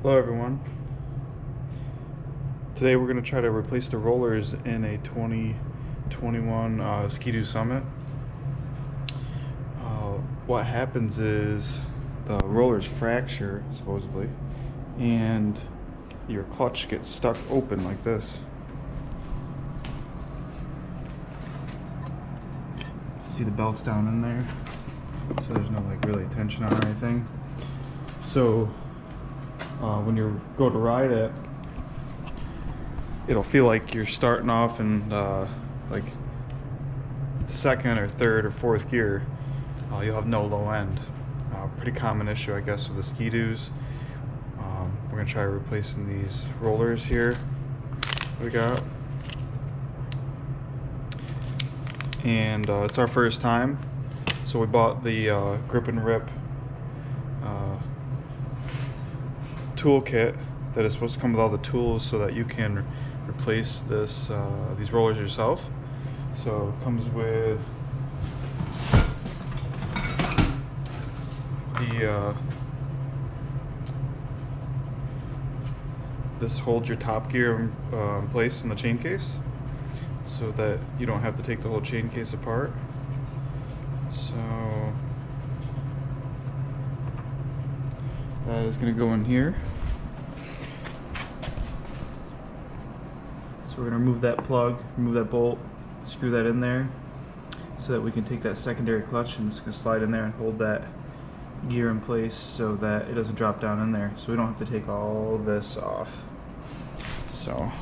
Hello everyone. Today we're going to try to replace the rollers in a 2021 Skidoo Summit. What happens is the rollers fracture, supposedly, and your clutch gets stuck open like this. See the belts down in there, so there's no really tension on or anything. So when you go to ride it, it'll feel like you're starting off in like second or third or fourth gear. You'll have no low end. Pretty common issue, I guess, with the Skidoos. We're gonna try replacing these rollers here we got, and it's our first time, so we bought the grip and rip toolkit that is supposed to come with all the tools so that you can replace these rollers yourself. So it comes with this holds your top gear in place in the chain case, so that you don't have to take the whole chain case apart. So that is going to go in here. So we're going to remove that plug, remove that bolt, screw that in there, so that we can take that secondary clutch and it's going to slide in there and hold that gear in place so that it doesn't drop down in there, so we don't have to take all this off. So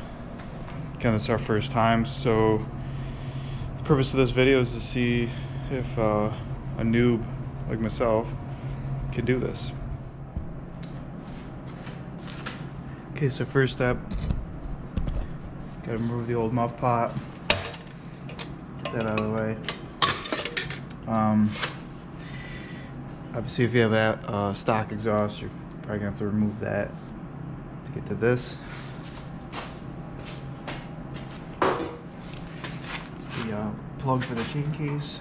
again, it's our first time, so the purpose of this video is to see if a noob like myself can do this. Okay, so first step, gotta remove the old muff pot, get that out of the way. Obviously, if you have that stock exhaust, you're probably gonna have to remove that to get to this. It's the plug for the chain case.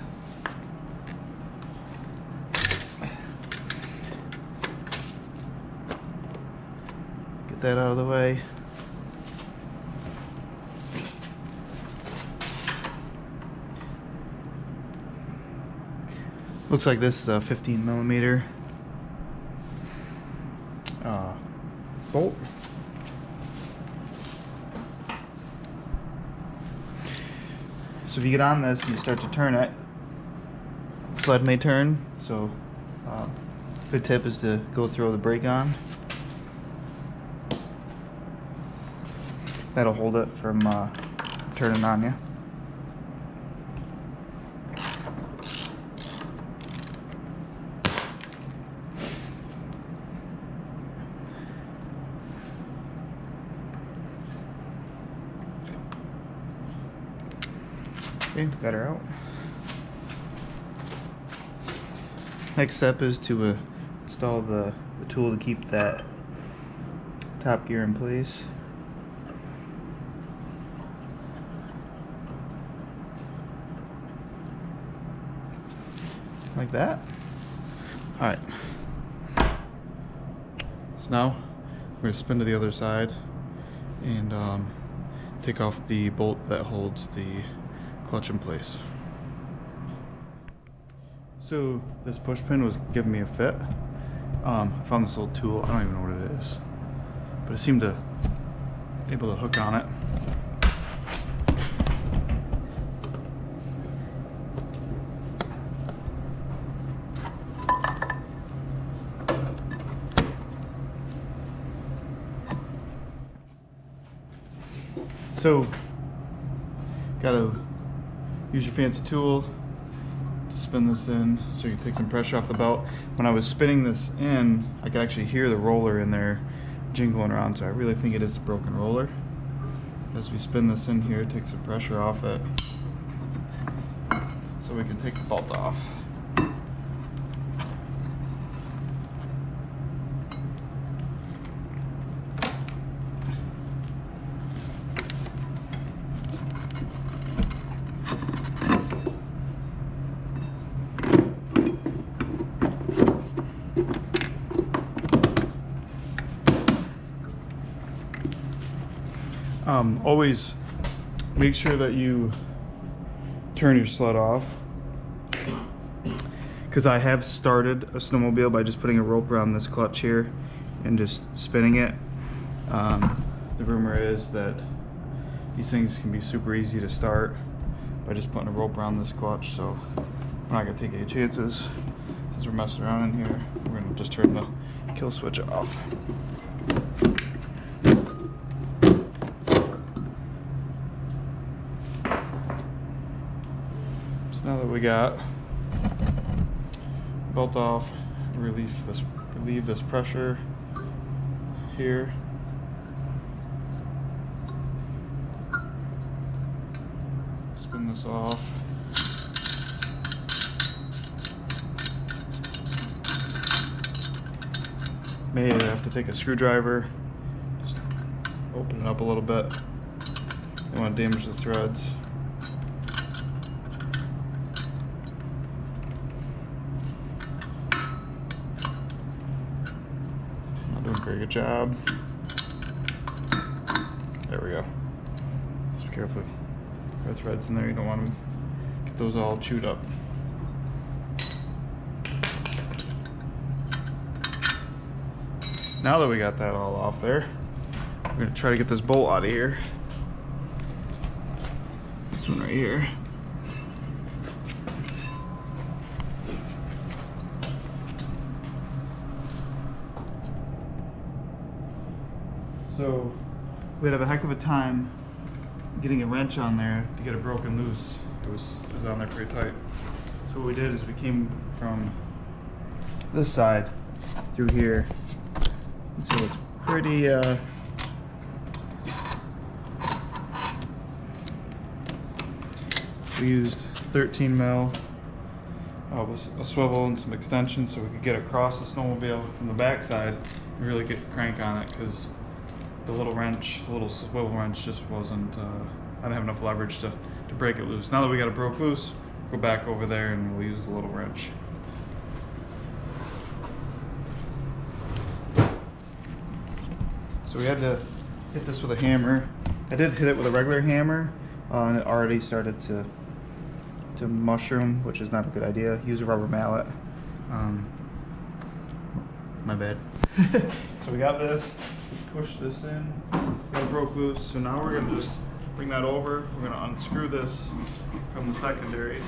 Get that out of the way. Looks like this is a 15mm bolt. So if you get on this and you start to turn it, the sled may turn. So good tip is to go throw the brake on. That'll hold it from turning on you. Okay, got her out. Next step is to install the tool to keep that top gear in place. Like that. Alright. So now we're going to spin to the other side and take off the bolt that holds the clutch in place. So this push pin was giving me a fit. I found this little tool, I don't even know what it is, but it seemed to be able to hook on it. So gotta use your fancy tool to spin this in so you can take some pressure off the belt. When I was spinning this in, I could actually hear the roller in there jingling around, so I really think it is a broken roller. As we spin this in here, take some pressure off it so we can take the bolt off. Always make sure that you turn your sled off, because I have started a snowmobile by just putting a rope around this clutch here and just spinning it. The rumor is that these things can be super easy to start by just putting a rope around this clutch, so we're not going to take any chances since we're messing around in here. We're going to just turn the kill switch off. So now that we got belt off, relieve this pressure here. Spin this off. May have to take a screwdriver, just open it up a little bit. Don't want to damage the threads. Not doing a very good job. There we go. Just be careful. There are threads in there, you don't want to get those all chewed up. Now that we got that all off there, we're going to try to get this bolt out of here. This one right here. So we'd have a heck of a time getting a wrench on there to get it broken loose. It was on there pretty tight. So what we did is we came from this side through here. So it's pretty we used 13 mil with a swivel and some extensions so we could get across the snowmobile from the back side and really get the crank on it, because the little swivel wrench just wasn't, I didn't have enough leverage to break it loose. Now that we got it broke loose, we'll go back over there and we'll use the little wrench. So we had to hit this with a hammer. I did hit it with a regular hammer, and it already started to mushroom, which is not a good idea. Use a rubber mallet. My bad. So we got this, push this in, got it broke loose. So now we're gonna just bring that over. We're gonna unscrew this from the secondary.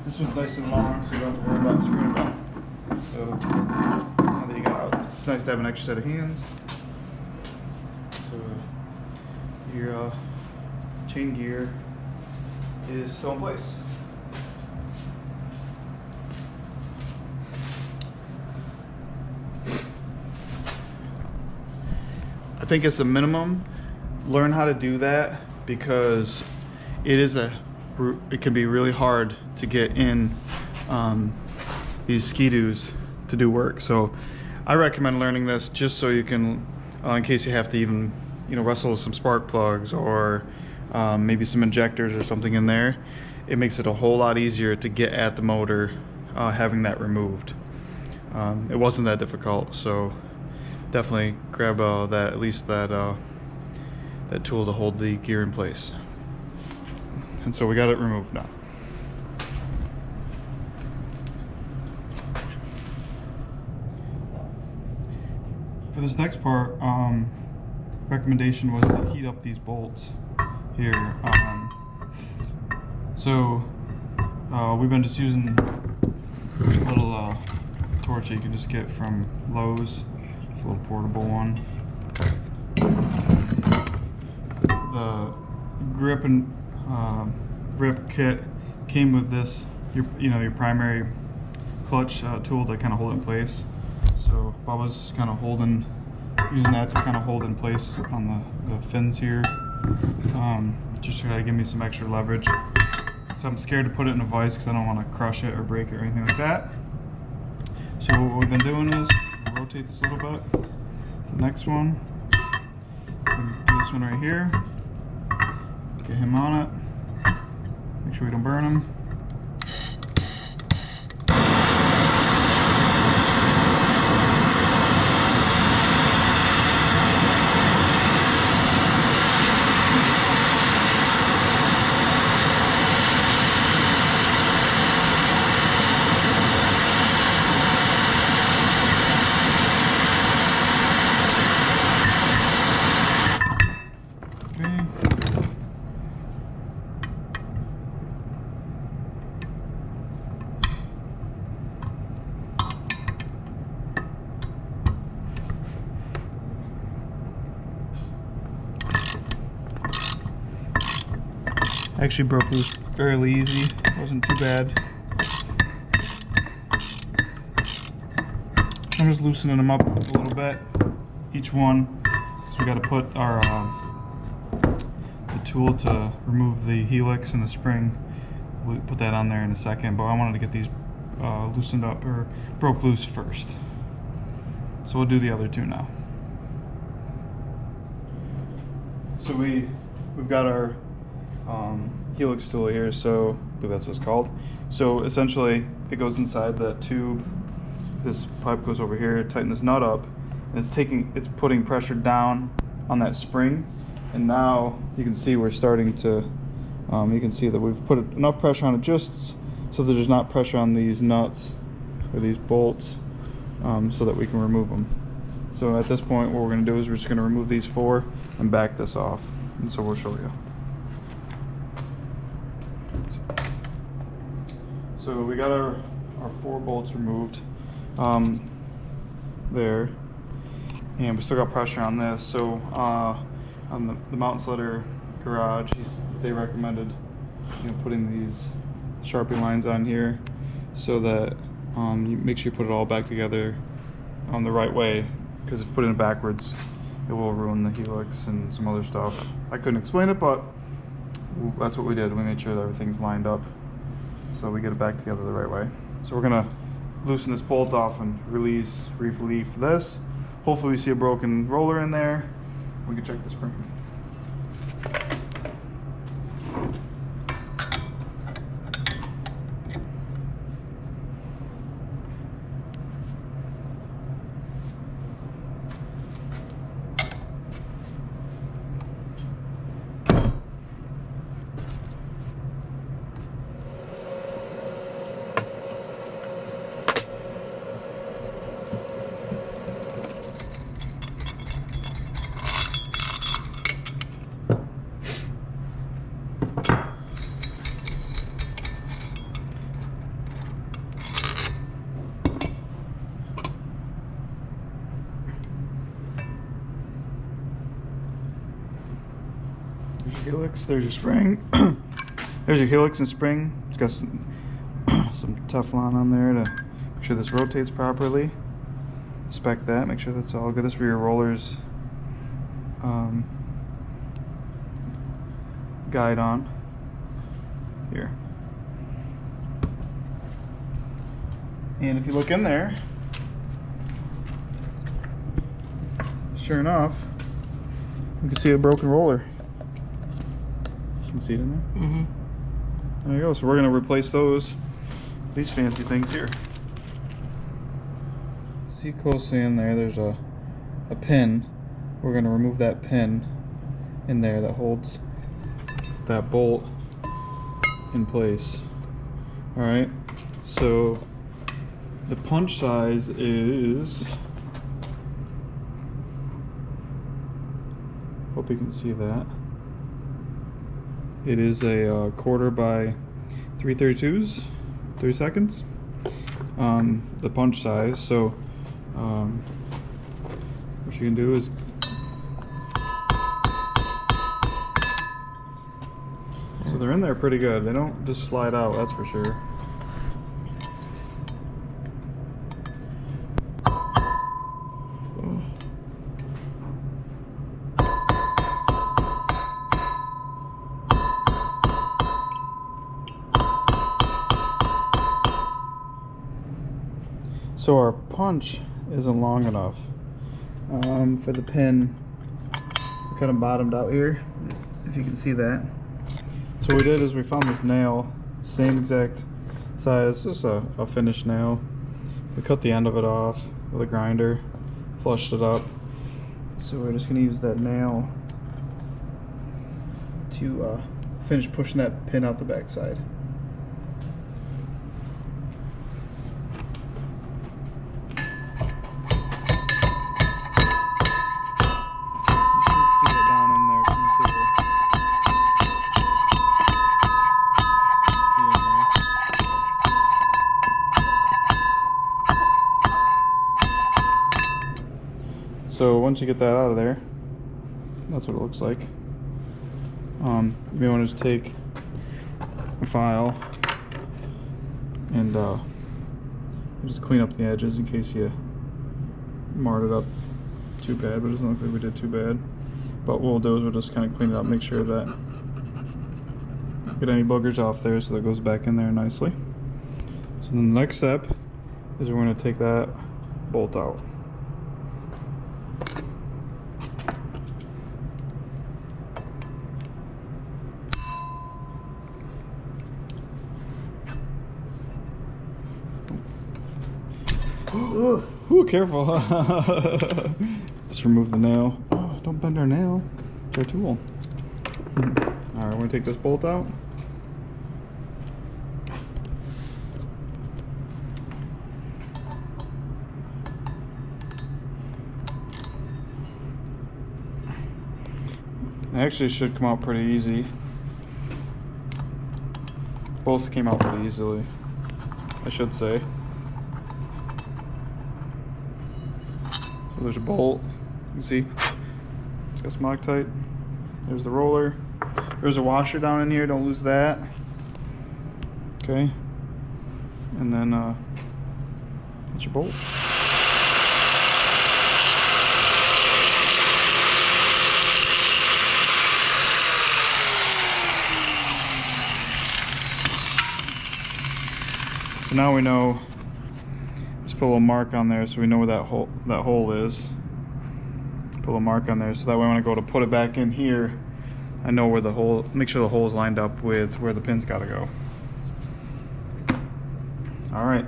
This one's nice and long, so you don't have to worry about screwing it up. So now that you got out, it's nice to have an extra set of hands. So your chain gear is still in place. I think it's a minimum. Learn how to do that, because it can be really hard to get in these Skidoos to do work. So I recommend learning this just so you can, in case you have to even, wrestle with some spark plugs or maybe some injectors or something in there. It makes it a whole lot easier to get at the motor having that removed. It wasn't that difficult, so definitely grab at least that tool to hold the gear in place. And so we got it removed now. For this next part, recommendation was to heat up these bolts here. We've been just using a little torch that you can just get from Lowe's. It's a little portable one. The grip and grip kit came with this, your primary clutch tool to kind of hold it in place. So Bubba's kind of using that to kind of hold in place on the fins here, just to try to give me some extra leverage. So I'm scared to put it in a vise because I don't want to crush it or break it or anything like that. So what we've been doing is rotate this a little bit. The next one, do this one right here. Get him on it. Make sure we don't burn him. Actually broke loose fairly easy, wasn't too bad. I'm just loosening them up a little bit, each one. So we got to put our the tool to remove the helix and the spring. We'll put that on there in a second, but I wanted to get these loosened up, or broke loose first. So we'll do the other two now. So we've got our helix tool here, so I believe that's what it's called. So essentially it goes inside the tube. This pipe goes over here, tighten this nut up, and it's putting pressure down on that spring. And now you can see we're starting to, you can see that we've put enough pressure on it just so that there's not pressure on these nuts or these bolts, so that we can remove them. So at this point what we're going to do is we're just going to remove these 4 and back this off, and so we'll show you. So we got our 4 bolts removed there, and we still got pressure on this. So on the Mountain Sledder Garage, they recommended, you know, putting these Sharpie lines on here so that you make sure you put it all back together the right way, because if you put it backwards it will ruin the helix and some other stuff. I couldn't explain it, but that's what we did. We made sure that everything's lined up so we get it back together the right way. So we're gonna loosen this bolt off and relieve this. Hopefully we see a broken roller in there. We can check the spring. There's your helix, there's your spring. There's your helix and spring. It's got some Teflon on there to make sure this rotates properly. Inspect that, make sure that's all good. This is where your rollers guide on here. And if you look in there, sure enough, you can see a broken roller. You can see it in there? Mm-hmm. There you go. So we're going to replace those with these fancy things here. See closely in there, there's a pin. We're going to remove that pin in there that holds that bolt in place. Alright, so the punch size is, hope you can see that. It is a 1/4 by 3/32, 3 seconds. The punch size. So what you can do is so they're in there pretty good. They don't just slide out, that's for sure. So our punch isn't long enough for the pin. We're kind of bottomed out here, if you can see that. So what we did is we found this nail, same exact size, just a finished nail. We cut the end of it off with a grinder, flushed it up. So we're just going to use that nail to finish pushing that pin out the back side. So once you get that out of there, that's what it looks like. You may want to just take file and just clean up the edges in case you marred it up too bad, but it doesn't look like we did too bad. But what we'll do is we'll just kind of clean it up, make sure that get any boogers off there so that goes back in there nicely. So then the next step is we're going to take that bolt out. Ooh, careful. Just remove the nail. Oh, don't bend our nail. It's our tool. Alright, we're going to take this bolt out. It actually should come out pretty easy. Both came out pretty easily, I should say. So there's a bolt, you can see it's got some Loctite. There's the roller. There's a washer down in here, don't lose that. Okay, and then that's your bolt. So now we know. Just put a little mark on there so we know where that hole is. Put a little mark on there so that way when I go to put it back in here, I know where the hole. Make sure the hole is lined up with where the pin's got to go. All right.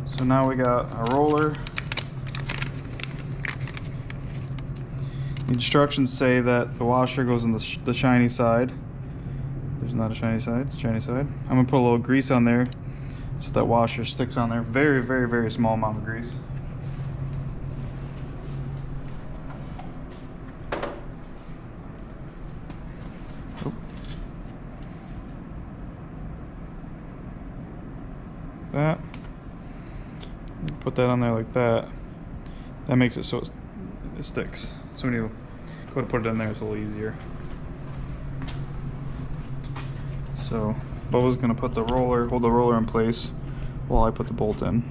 So now we got our roller. The instructions say that the washer goes on the shiny side. There's not a shiny side. It's a shiny side. I'm gonna put a little grease on there so that washer sticks on there. Very, very, very small amount of grease. Oh. That. Put that on there like that. That makes it so it sticks. So when you go to put it in there, it's a little easier. So Bubba's gonna put the roller, hold the roller in place while I put the bolt in.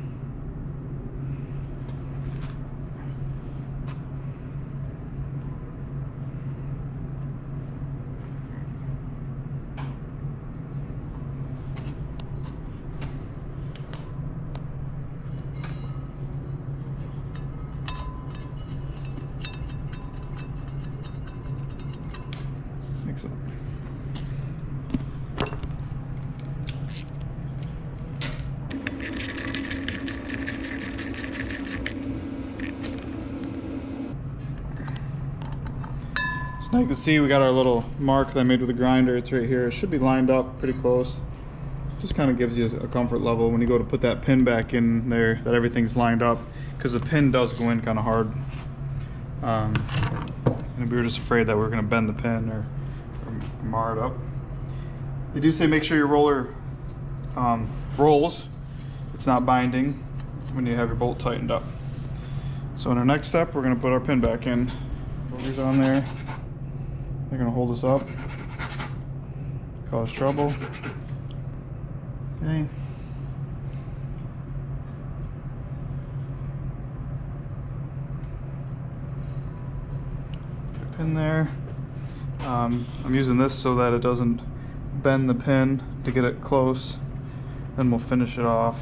Mix it up. Now you can see we got our little mark that I made with the grinder. It's right here. It should be lined up pretty close. Just kind of gives you a comfort level when you go to put that pin back in there that everything's lined up, because the pin does go in kind of hard. And we were just afraid that we were going to bend the pin or mar it up. They do say make sure your roller rolls. It's not binding when you have your bolt tightened up. So in our next step, we're going to put our pin back in. Rollers on there. They're going to hold us up, cause trouble. Okay. Put a pin there. I'm using this so that it doesn't bend the pin to get it close. Then we'll finish it off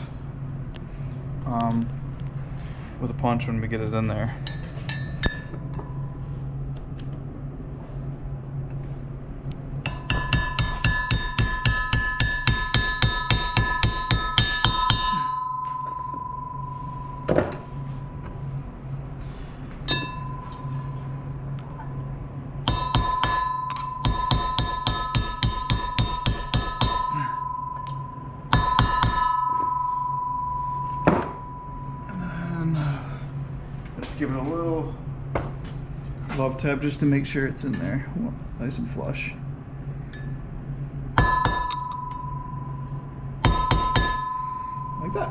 with a punch when we get it in there. Give it a little love tap just to make sure it's in there nice and flush. Like that.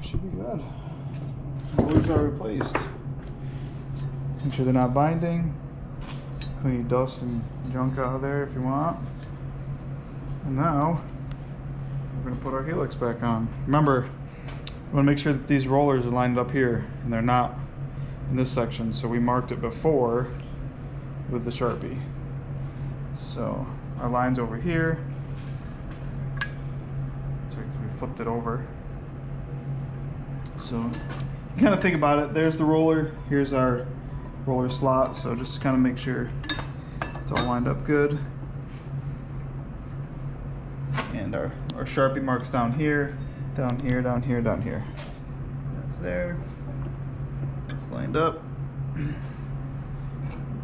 Should be good. Rollers are replaced. Make sure they're not binding. clean any dust and junk out of there if you want. And now we're going to put our helix back on. Remember, we want to make sure that these rollers are lined up here and they're not in this section, so we marked it before with the Sharpie. So our line's over here. So we flipped it over. So you kind of think about it. There's the roller. Here's our roller slot. So just kind of make sure it's all lined up good. And our Sharpie marks down here, down here, down here, down here. That's there. It's lined up.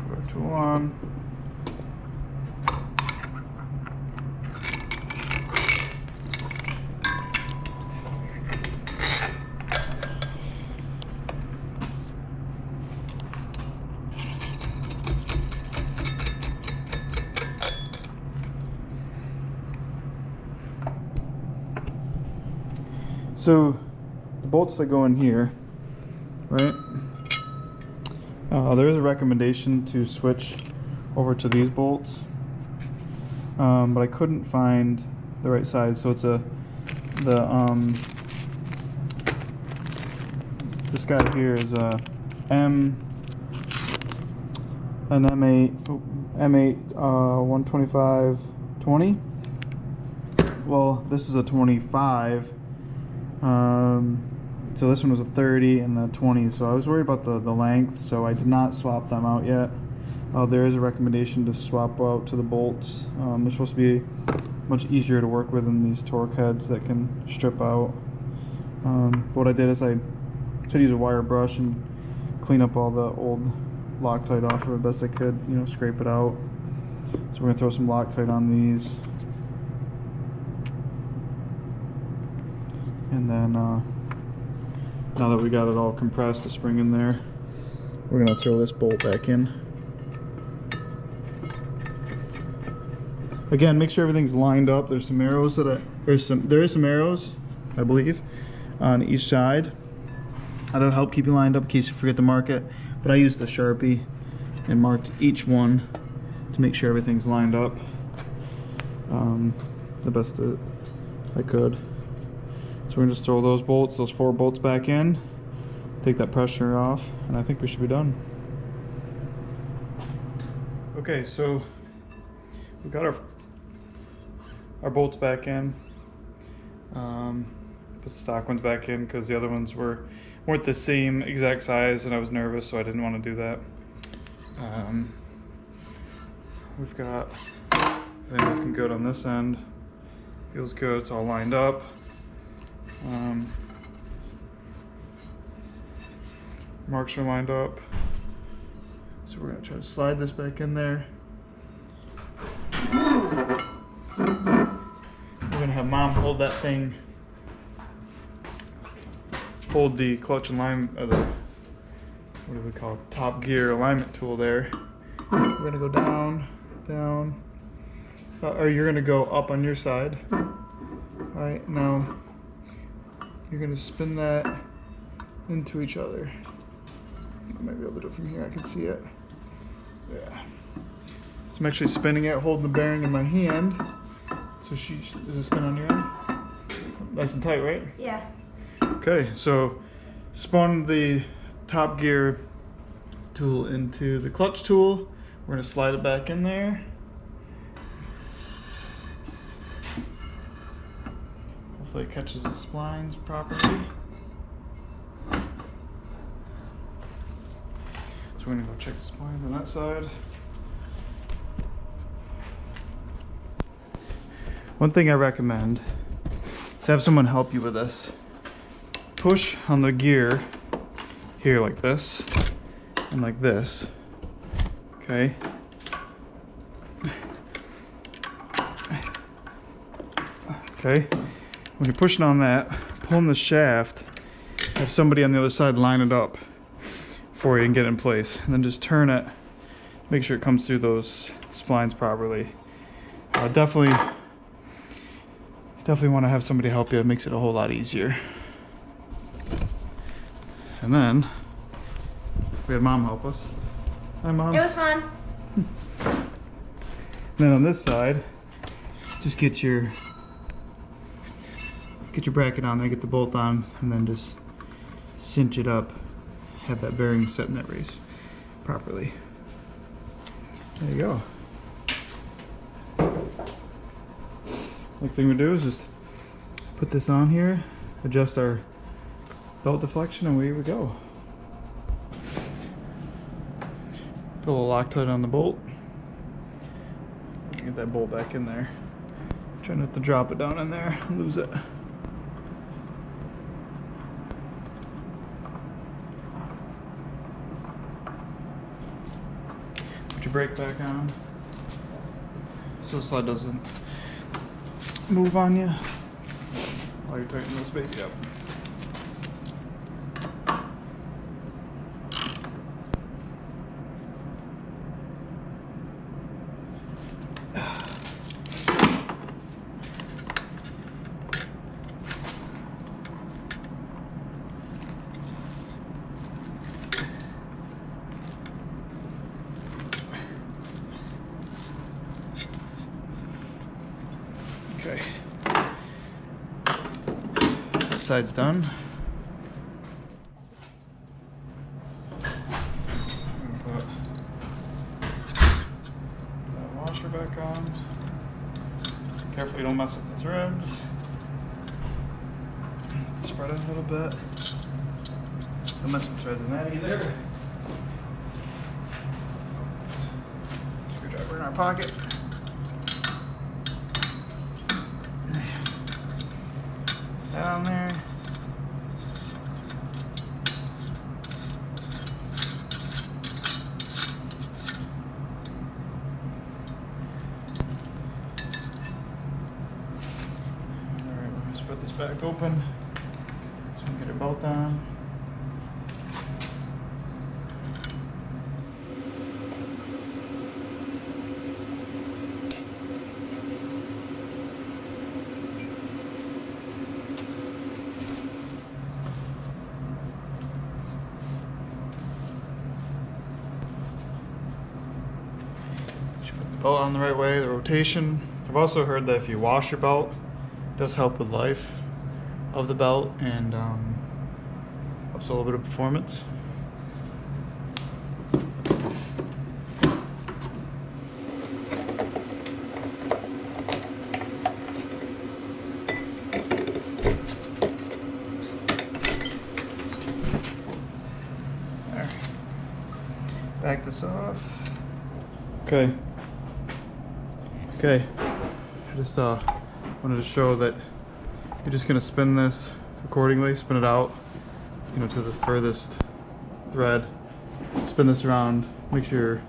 Put our tool on. So the bolts that go in here, right? There is a recommendation to switch over to these bolts, but I couldn't find the right size. So it's this guy here is a an M8 125 20. Well, this is a 25. So this one was a 30 and a 20, so I was worried about the length, so I did not swap them out yet. There is a recommendation to swap out to the bolts. They're supposed to be much easier to work with than these torque heads that can strip out. But what I did is I tried to use a wire brush and clean up all the old Loctite off of it best I could, you know, scrape it out. So we're gonna throw some Loctite on these. And then now that we got it all compressed, the spring in there, we're gonna throw this bolt back in. Again, make sure everything's lined up. There's some arrows that there is some arrows, I believe, on each side. That'll help keep you lined up in case you forget to mark it. But I used the Sharpie and marked each one to make sure everything's lined up the best that I could. So we're gonna just throw those 4 bolts back in, take that pressure off, and I think we should be done. Okay, so we got our bolts back in. Put the stock ones back in because the other ones weren't the same exact size, and I was nervous, so I didn't want to do that. We've got everything looking good on this end. Feels good. It's all lined up. Marks are lined up, so we're going to try to slide this back in there. We're going to have Mom hold that thing, hold the clutch and line, what do we call it, top gear alignment tool there. We're going to go down, down, or you're going to go up on your side. All right, now you're going to spin that into each other. I might be able to do it from here, I can see it. Yeah. So I'm actually spinning it, holding the bearing in my hand. So does it spin on your end? Nice and tight, right? Yeah. Okay, so spun the top gear tool into the clutch tool. We're going to slide it back in there. Hopefully it catches the splines properly. So we're gonna go check the splines on that side. One thing I recommend is have someone help you with this. Push on the gear here like this and like this. Okay. Okay. When you're pushing on that, pulling the shaft, have somebody on the other side line it up for you and get it in place, and then just turn it, make sure it comes through those splines properly. Definitely want to have somebody help you. It makes it a whole lot easier. And then we had Mom help us. Hi, Mom. It was fun. then on this side, just get your bracket on there, get the bolt on, and then just cinch it up. Have that bearing set in that race properly. There you go. Next thing we do is just put this on here, adjust our belt deflection, and away we go. Put a little Loctite on the bolt. Get that bolt back in there. Try not to drop it down in there and lose it. Put your brake back on so the sled doesn't move on you while you're tightening this baby up. Okay, this side's done. Put that washer back on. Careful you don't mess up the threads. Spread it a little bit. Don't mess with threads in that either. Screwdriver in our pocket. Down there. Alright, we'll just put this back open so we can get our belt on. Belt on the right way, the rotation. I've also heard that if you wash your belt, it does help with life of the belt and helps a little bit of performance. There. Back this off. Okay. Okay, I just wanted to show that you're just going to spin this accordingly, spin it out, to the furthest thread, spin this around, make sure your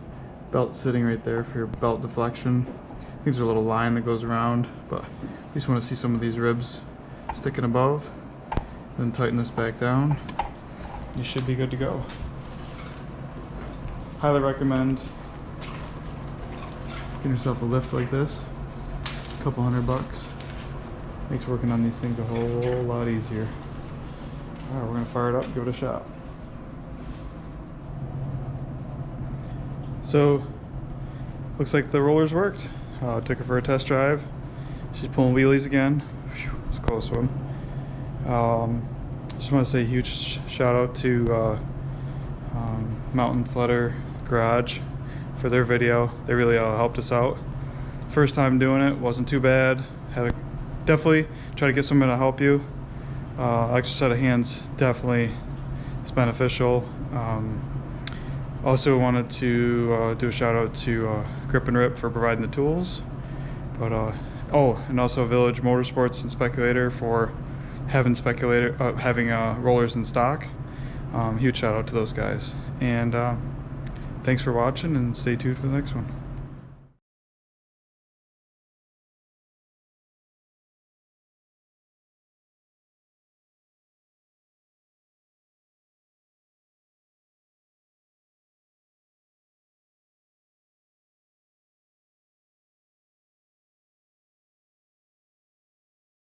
belt's sitting right there for your belt deflection. I think there's a little line that goes around, but you just want to see some of these ribs sticking above. Then tighten this back down. You should be good to go. Highly recommend get yourself a lift like this, a couple $100. Makes working on these things a whole lot easier. Alright, we're gonna fire it up, give it a shot. So, looks like the rollers worked. Took her for a test drive. She's pulling wheelies again. Whew, it's a close one. Just want to say a huge shout out to Mountain Sledder Garage for their video. They really helped us out. First time doing it, wasn't too bad. Had to definitely try to get someone to help you. Extra set of hands definitely is beneficial. Also wanted to do a shout out to Grip and Rip for providing the tools. But oh, and also Village Motorsports and Speculator for having rollers in stock. Huge shout out to those guys. And thanks for watching, and stay tuned for the next one.